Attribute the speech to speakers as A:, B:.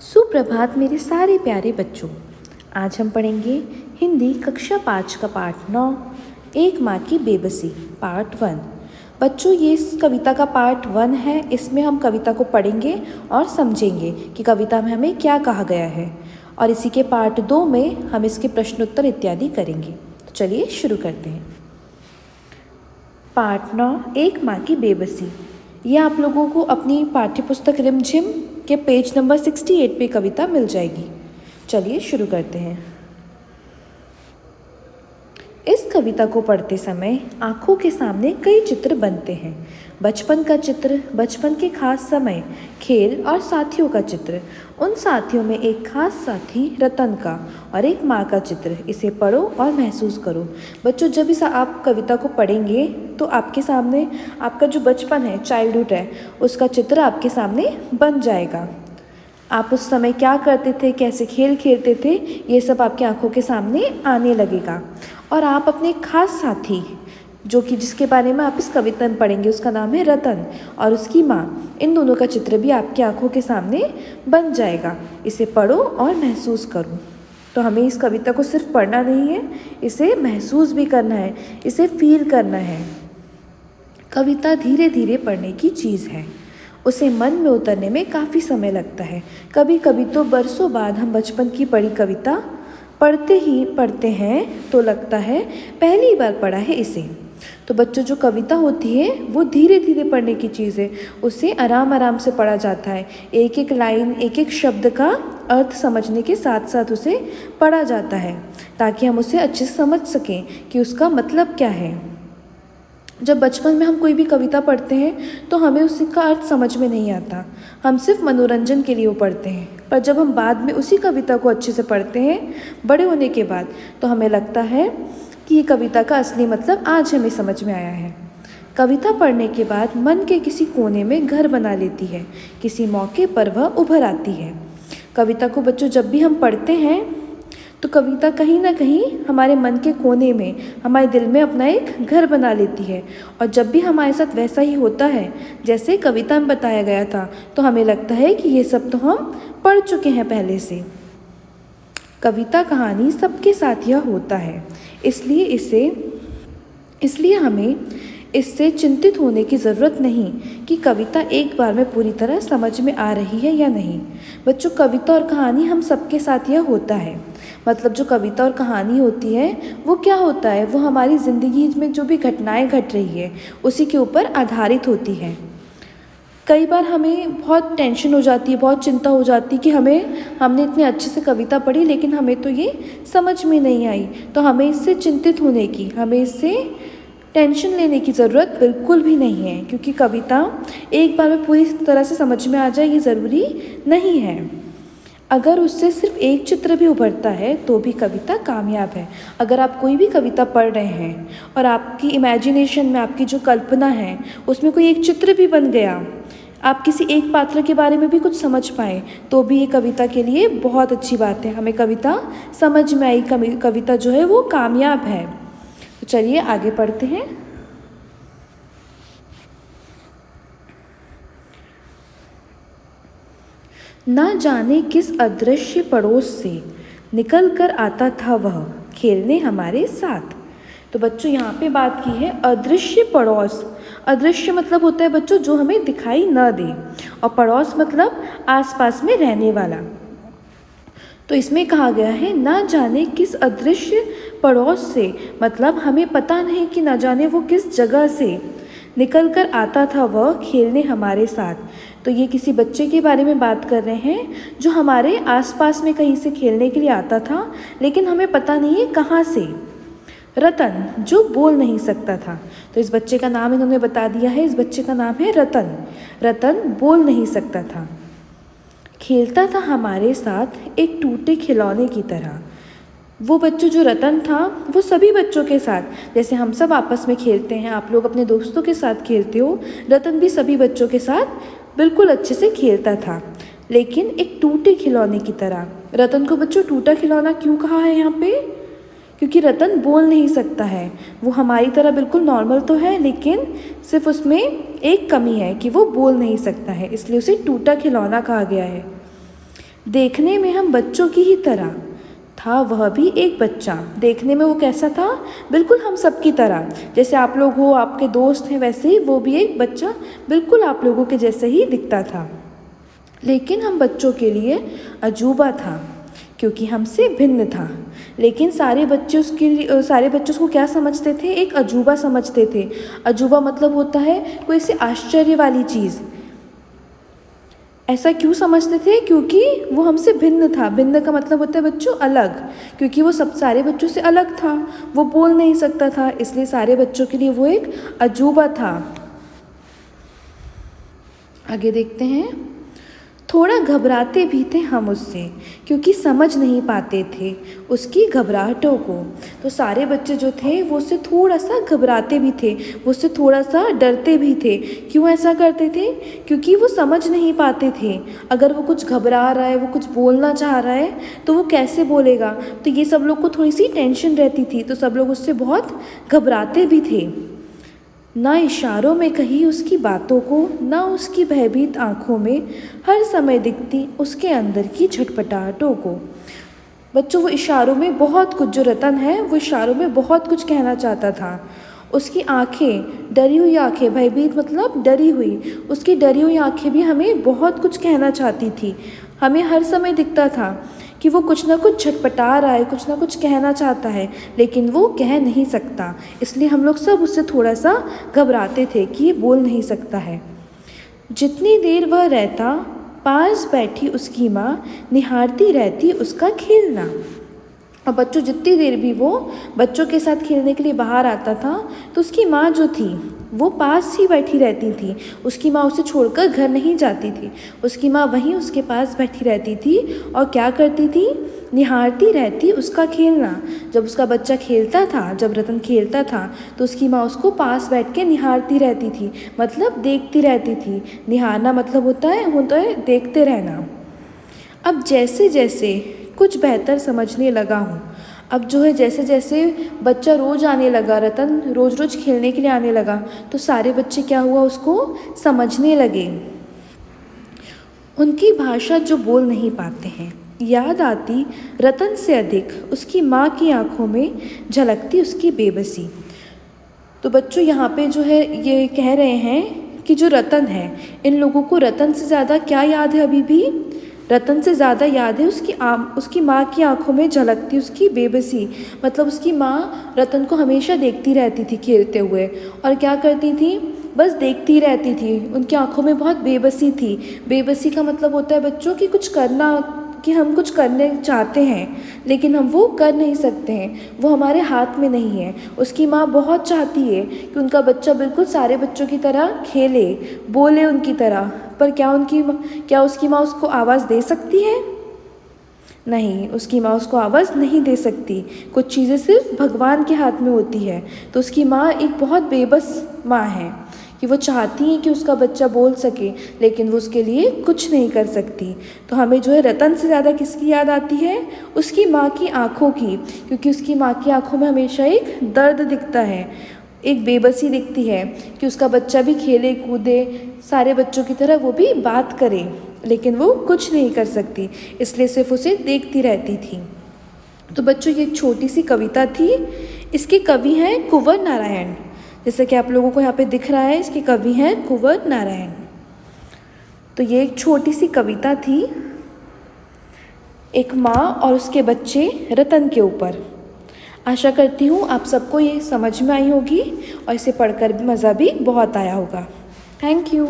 A: सुप्रभात मेरे सारे प्यारे बच्चों। आज हम पढ़ेंगे हिंदी कक्षा 5 का पाठ 9 एक माँ की बेबसी पार्ट 1। बच्चों, ये इस कविता का पार्ट 1 है। इसमें हम कविता को पढ़ेंगे और समझेंगे कि कविता में हमें क्या कहा गया है, और इसी के पार्ट 2 में हम इसके प्रश्नोत्तर इत्यादि करेंगे। तो चलिए शुरू करते हैं। पार्ट 9 एक माँ की बेबसी। ये आप लोगों को अपनी पाठ्यपुस्तक रिमझिम के पेज नंबर 68 पे कविता मिल जाएगी। चलिए शुरू करते हैं। इस कविता को पढ़ते समय आँखों के सामने कई चित्र बनते हैं। बचपन का चित्र, बचपन के खास समय, खेल और साथियों का चित्र। उन साथियों में एक खास साथी रतन का और एक माँ का चित्र। इसे पढ़ो और महसूस करो। बच्चों, जब इस आप कविता को पढ़ेंगे तो आपके सामने आपका जो बचपन है, चाइल्डहुड है, उसका चित्र आपके सामने बन जाएगा। आप उस समय क्या करते थे, कैसे खेल खेलते थे, ये सब आपकी आंखों के सामने आने लगेगा। और आप अपने खास साथी, जो कि जिसके बारे में आप इस कविता में पढ़ेंगे, उसका नाम है रतन, और उसकी माँ, इन दोनों का चित्र भी आपकी आंखों के सामने बन जाएगा। इसे पढ़ो और महसूस करो। तो हमें इस कविता को सिर्फ पढ़ना नहीं है, इसे महसूस भी करना है, इसे फील करना है। कविता धीरे धीरे पढ़ने की चीज़ है। उसे मन में उतरने में काफ़ी समय लगता है। कभी कभी तो बरसों बाद हम बचपन की पढ़ी कविता पढ़ते हैं तो लगता है पहली बार पढ़ा है इसे। तो बच्चों, जो कविता होती है वो धीरे धीरे पढ़ने की चीज़ है। उसे आराम आराम से पढ़ा जाता है। एक एक लाइन, एक एक शब्द का अर्थ समझने के साथ साथ उसे पढ़ा जाता है, ताकि हम उसे अच्छे से समझ सकें कि उसका मतलब क्या है। जब बचपन में हम कोई भी कविता पढ़ते हैं तो हमें उसका अर्थ समझ में नहीं आता। हम सिर्फ मनोरंजन के लिए वो पढ़ते हैं। पर जब हम बाद में उसी कविता को अच्छे से पढ़ते हैं, बड़े होने के बाद, तो हमें लगता है कि ये कविता का असली मतलब आज हमें समझ में आया है। कविता पढ़ने के बाद मन के किसी कोने में घर बना लेती है। किसी मौके पर वह उभर आती है। कविता को बच्चों, जब भी हम पढ़ते हैं तो कविता कहीं ना कहीं हमारे मन के कोने में, हमारे दिल में अपना एक घर बना लेती है। और जब भी हमारे साथ वैसा ही होता है जैसे कविता में बताया गया था, तो हमें लगता है कि ये सब तो हम पढ़ चुके हैं पहले से। कविता कहानी सबके साथ यह होता है, इसलिए हमें इससे चिंतित होने की ज़रूरत नहीं कि कविता एक बार में पूरी तरह समझ में आ रही है या नहीं। बच्चों, कविता और कहानी हम सबके साथ यह होता है। मतलब जो कविता और कहानी होती है वो क्या होता है, वो हमारी ज़िंदगी में जो भी घटनाएं घट रही है उसी के ऊपर आधारित होती है। कई बार हमें बहुत टेंशन हो जाती है, बहुत चिंता हो जाती है कि हमने इतने अच्छे से कविता पढ़ी लेकिन हमें तो ये समझ में नहीं आई। तो हमें इससे चिंतित होने की, हमें इससे टेंशन लेने की ज़रूरत बिल्कुल भी नहीं है, क्योंकि कविता एक बार में पूरी तरह से समझ में आ जाए ये ज़रूरी नहीं है। अगर उससे सिर्फ एक चित्र भी उभरता है तो भी कविता कामयाब है। अगर आप कोई भी कविता पढ़ रहे हैं और आपकी इमेजिनेशन में, आपकी जो कल्पना है, उसमें कोई एक चित्र भी बन गया, आप किसी एक पात्र के बारे में भी कुछ समझ पाएँ, तो भी ये कविता के लिए बहुत अच्छी बात है। हमें कविता समझ में आई, कविता जो है वो कामयाब है। तो चलिए आगे पढ़ते हैं। ना जाने किस अदृश्य पड़ोस से निकल कर आता था वह खेलने हमारे साथ। तो बच्चों, यहाँ पे बात की है अदृश्य पड़ोस। अदृश्य मतलब होता है बच्चों जो हमें दिखाई न दे, और पड़ोस मतलब आसपास में रहने वाला। तो इसमें कहा गया है ना जाने किस अदृश्य पड़ोस से, मतलब हमें पता नहीं कि ना जाने वो किस जगह से निकल कर आता था वह खेलने हमारे साथ। तो ये किसी बच्चे के बारे में बात कर रहे हैं जो हमारे आसपास में कहीं से खेलने के लिए आता था, लेकिन हमें पता नहीं है कहाँ से। रतन, जो बोल नहीं सकता था। तो इस बच्चे का नाम इन्होंने बता दिया है, इस बच्चे का नाम है रतन। रतन बोल नहीं सकता था। खेलता था हमारे साथ एक टूटे खिलौने की तरह। वो बच्चों, जो रतन था, वो सभी बच्चों के साथ, जैसे हम सब आपस में खेलते हैं, आप लोग अपने दोस्तों के साथ खेलते हो, रतन भी सभी बच्चों के साथ बिल्कुल अच्छे से खेलता था, लेकिन एक टूटे खिलौने की तरह। रतन को बच्चों टूटा खिलौना क्यों कहा है यहाँ पे? क्योंकि रतन बोल नहीं सकता है। वो हमारी तरह बिल्कुल नॉर्मल तो है, लेकिन सिर्फ उसमें एक कमी है कि वो बोल नहीं सकता है, इसलिए उसे टूटा खिलौना कहा गया है। देखने में हम बच्चों की ही तरह, था वह भी एक बच्चा। देखने में वो कैसा था? बिल्कुल हम सब की तरह, जैसे आप लोग हो, आपके दोस्त हैं, वैसे ही वो भी एक बच्चा बिल्कुल आप लोगों के जैसे ही दिखता था। लेकिन हम बच्चों के लिए अजूबा था, क्योंकि हमसे भिन्न था। लेकिन सारे बच्चे उसको क्या समझते थे? एक अजूबा समझते थे। अजूबा मतलब होता है कोई सी आश्चर्य वाली चीज़। ऐसा क्यों समझते थे? क्योंकि वो हमसे भिन्न था। भिन्न का मतलब होता है बच्चों अलग, क्योंकि वो सब सारे बच्चों से अलग था। वो बोल नहीं सकता था, इसलिए सारे बच्चों के लिए वो एक अजूबा था। आगे देखते हैं। थोड़ा घबराते भी थे हम उससे, क्योंकि समझ नहीं पाते थे उसकी घबराहटों को। तो सारे बच्चे जो थे वो उससे थोड़ा सा घबराते भी थे, वो उससे थोड़ा सा डरते भी थे। क्यों ऐसा करते थे? क्योंकि वो समझ नहीं पाते थे। अगर वो कुछ घबरा रहा है, वो कुछ बोलना चाह रहा है, तो वो कैसे बोलेगा? तो ये सब लोग को थोड़ी सी टेंशन रहती थी, तो सब लोग उससे बहुत घबराते भी थे। ना इशारों में कही उसकी बातों को, ना उसकी भयभीत आँखों में हर समय दिखती उसके अंदर की झटपटाहटों को। बच्चों, वो इशारों में बहुत कुछ, जो रतन है वो इशारों में बहुत कुछ कहना चाहता था। उसकी आँखें, डरी हुई आँखें, भयभीत मतलब डरी हुई, उसकी डरी हुई आँखें भी हमें बहुत कुछ कहना चाहती थी। हमें हर समय दिखता था कि वो कुछ ना कुछ छटपटा रहा है, कुछ ना कुछ कहना चाहता है, लेकिन वो कह नहीं सकता। इसलिए हम लोग सब उससे थोड़ा सा घबराते थे कि ये बोल नहीं सकता है। जितनी देर वह रहता, पास बैठी उसकी माँ निहारती रहती उसका खेलना। और बच्चों, जितनी देर भी वो बच्चों के साथ खेलने के लिए बाहर आता था, तो उसकी माँ जो थी वो पास ही बैठी रहती थी। उसकी माँ उसे छोड़कर घर नहीं जाती थी। उसकी माँ वहीं उसके पास बैठी रहती थी और क्या करती थी? निहारती रहती उसका खेलना। जब उसका बच्चा खेलता था, जब रतन खेलता था, तो उसकी माँ उसको पास बैठ के निहारती रहती थी, मतलब देखती रहती थी। निहारना मतलब होता है देखते रहना। अब जैसे जैसे कुछ बेहतर समझने लगा हूँ, अब जो है जैसे जैसे बच्चा रोज़ आने लगा, रतन रोज़ रोज़ खेलने के लिए आने लगा, तो सारे बच्चे क्या हुआ, उसको समझने लगे। उनकी भाषा जो बोल नहीं पाते हैं, याद आती रतन से अधिक उसकी माँ की आँखों में झलकती उसकी बेबसी। तो बच्चों, यहाँ पे जो है ये कह रहे हैं कि जो रतन है, इन लोगों को रतन से ज़्यादा क्या याद है? अभी भी रतन से ज़्यादा याद है उसकी माँ की आंखों में झलकती उसकी बेबसी। मतलब उसकी माँ रतन को हमेशा देखती रहती थी खेलते हुए, और क्या करती थी? बस देखती रहती थी। उनकी आंखों में बहुत बेबसी थी। बेबसी का मतलब होता है बच्चों कि कुछ करना, कि हम कुछ करने चाहते हैं लेकिन हम वो कर नहीं सकते हैं, वो हमारे हाथ में नहीं है। उसकी माँ बहुत चाहती है कि उनका बच्चा बिल्कुल सारे बच्चों की तरह खेले, बोले उनकी तरह, पर क्या उसकी माँ उसको आवाज़ दे सकती है? नहीं, उसकी माँ उसको आवाज़ नहीं दे सकती। कुछ चीज़ें सिर्फ भगवान के हाथ में होती है। तो उसकी माँ एक बहुत बेबस माँ है कि वो चाहती है कि उसका बच्चा बोल सके, लेकिन वो उसके लिए कुछ नहीं कर सकती। तो हमें जो है रतन से ज़्यादा किसकी याद आती है? उसकी माँ की आँखों की, क्योंकि उसकी माँ की आँखों में हमेशा एक दर्द दिखता है, एक बेबसी दिखती है कि उसका बच्चा भी खेले कूदे, सारे बच्चों की तरह वो भी बात करे, लेकिन वो कुछ नहीं कर सकती, इसलिए सिर्फ उसे देखती रहती थी। तो बच्चों, ये एक छोटी सी कविता थी। इसके कवि हैं कुंवर नारायण, जैसे कि आप लोगों को यहाँ पे दिख रहा है, इसके कवि हैं कुंवर नारायण। तो ये एक छोटी सी कविता थी एक माँ और उसके बच्चे रतन के ऊपर। आशा करती हूँ आप सबको ये समझ में आई होगी और इसे पढ़कर मज़ा भी बहुत आया होगा। Thank you.